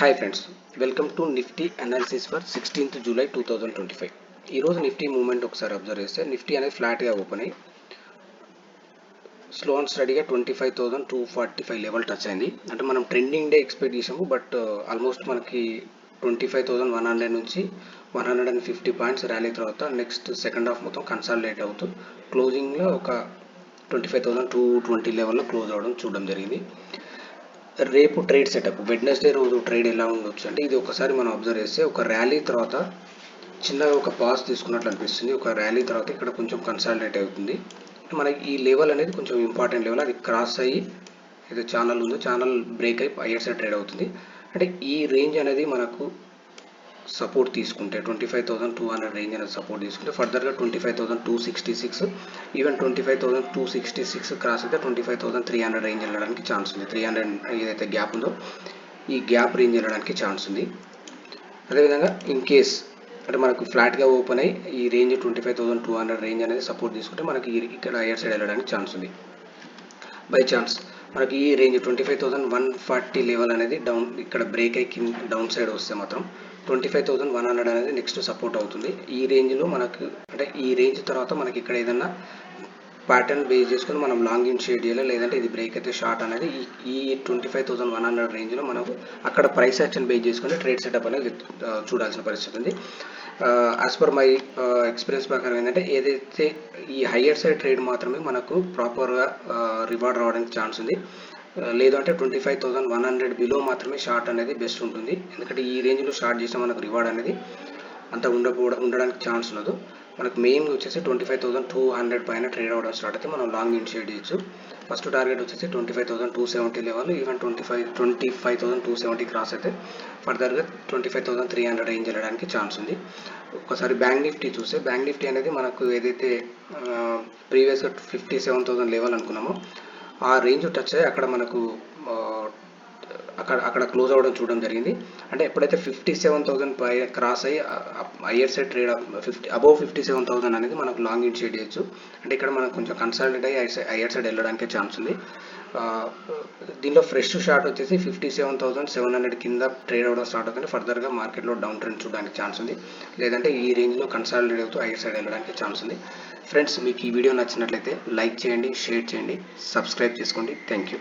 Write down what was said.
Hi friends, welcome to Nifty analysis for 16th July 2025. ఈరోజు Nifty movement ఒకసారి observe చేస్తే Nifty అనేది ఫ్లాట్గా ఓపెన్ అయ్యి స్లో అండ్ స్టడీగా 25,245 లెవెల్ టచ్ అయింది. అంటే మనం ట్రెండింగ్ డే ఎక్స్పెక్ట్ చేసాము, బట్ ఆల్మోస్ట్ మనకి 25,100 నుంచి 150 పాయింట్స్ ర్యాలీ తర్వాత నెక్స్ట్ సెకండ్ హాఫ్ మొత్తం కన్సాలిడేట్ అవుతూ క్లోజింగ్లో ఒక 25,220 లెవెల్లో క్లోజ్ అవ్వడం చూడడం జరిగింది. రేపు ట్రేడ్ సెటప్ వెడ్నెస్డే రోజు ట్రేడ్ ఎలా ఉండొచ్చు అంటే ఇది ఒకసారి మనం అబ్జర్వ్ చేస్తే ఒక ర్యాలీ తర్వాత చిన్నగా ఒక పాజ్ తీసుకున్నట్లు అనిపిస్తుంది. ఒక ర్యాలీ తర్వాత ఇక్కడ కొంచెం కన్సాలిడేట్ అవుతుంది. మనకి ఈ లెవెల్ అనేది కొంచెం ఇంపార్టెంట్ లెవెల్, అది క్రాస్ అయ్యి ఏదో ఛానల్ ఉందో ఛానల్ బ్రేక్ అయ్యి హైయర్ సైడ్ ట్రేడ్ అవుతుంది. అంటే ఈ రేంజ్ అనేది మనకు సపోర్ట్ తీసుకుంటే 25,200 రేంజ్ అనేది సపోర్ట్ తీసుకుంటే ఫర్దర్గా 25,266 ఈవెన్ 25,266 క్రాస్ అయితే 25,300 రేంజ్ వెళ్ళడానికి ఛాన్స్ ఉంది. 300 ఏదైతే గ్యాప్ ఉందో ఈ గ్యాప్ రేంజ్ వెళ్ళడానికి ఛాన్స్ ఉంది. అదేవిధంగా ఇన్ కేస్ అంటే మనకు ఫ్లాట్గా ఓపెన్ అయ్యి ఈ రేంజ్ 25,200 రేంజ్ అనేది సపోర్ట్ తీసుకుంటే మనకి ఇక్కడ హైయర్ సైడ్ వెళ్ళడానికి ఛాన్స్ ఉంది. బై ఛాన్స్ మనకి ఈ రేంజ్ 25,140 లెవెల్ అనేది డౌన్ ఇక్కడ బ్రేక్ అయ్యి డౌన్ సైడ్ వస్తే మాత్రం 25,100 అనేది నెక్స్ట్ సపోర్ట్ అవుతుంది. ఈ రేంజ్లో మనకు అంటే ఈ రేంజ్ తర్వాత మనకి ఇక్కడ ఏదన్నా ప్యాటర్న్ బేస్ చేసుకొని మనం లాంగ్ ఇన్ షేడ్ చేయాలి, లేదంటే ఇది బ్రేక్ అయితే షార్ట్ అనేది ఈ 25,100 రేంజ్లో మనకు అక్కడ ప్రైస్ యాక్షన్ బేస్ చేసుకొని ట్రేడ్ సెటప్ అనేది చూడాల్సిన పరిస్థితి ఉంది. యాజ్ పర్ మై ఎక్స్పీరియన్స్ ప్రకారం ఏంటంటే ఏదైతే ఈ హయ్యర్ సైడ్ ట్రేడ్ మాత్రమే మనకు ప్రాపర్గా రివార్డ్ రావడానికి ఛాన్స్ ఉంది. లేదు అంటే 25,100 బిలో మాత్రమే షార్ట్ అనేది బెస్ట్ ఉంటుంది. ఎందుకంటే ఈ రేంజ్లో షార్ట్ చేస్తే మనకు రివార్డ్ అనేది అంత ఉండడానికి ఛాన్స్ ఉండదు. మనకు మెయిన్గా వచ్చేసి 25,200 పైన ట్రేడ్ అవ్వడం స్టార్ట్ అయితే మనం లాంగ్ ఇనిషియేట్ చేయొచ్చు. ఫస్ట్ టార్గెట్ వచ్చేసి 25,270 లెవెల్, ఈవెన్ 25,270 క్రాస్ అయితే ఫర్దర్గా 25,300 రేంజ్ వెళ్ళడానికి ఛాన్స్ ఉంది. ఒకసారి బ్యాంక్ నిఫ్టీ చూస్తే బ్యాంక్ నిఫ్టీ అనేది మనకు ఏదైతే ప్రీవియస్గా 57,000 లెవెల్ అనుకున్నామో ఆ రేంజ్ టచ్ అయ్యి అక్కడ మనకు అక్కడ క్లోజ్ అవ్వడం చూడడం జరిగింది. అంటే ఎప్పుడైతే 57,000 పై క్రాస్ అయ్యి హయ్యర్ సైడ్ ట్రేడ్ అబౌవ్ 57,000 అనేది మనకు లాంగ్ ఇనిషియేట్ చేయొచ్చు. అంటే ఇక్కడ మనకు కొంచెం కన్సాలిడేట్ అయ్యి హయ్యర్ సైడ్ వెళ్ళడానికి ఛాన్స్ ఉంది. దీనిలో ఫ్రెష్ షార్ట్ వచ్చేసి 57,700 కింద ట్రేడ్ అవ్వడం స్టార్ట్ అవుతుంది. ఫర్దర్గా మార్కెట్లో డౌన్ ట్రెండ్ చూడడానికి ఛాన్స్ ఉంది, లేదంటే ఈ రేంజ్లో కన్సాలిడేట్ అవుతూ హైయర్ సైడ్ వెళ్ళడానికి ఛాన్స్ ఉంది. ఫ్రెండ్స్, మీకు ఈ వీడియో నచ్చినట్లయితే లైక్ చేయండి, షేర్ చేయండి, సబ్స్క్రైబ్ చేసుకోండి. Thank you.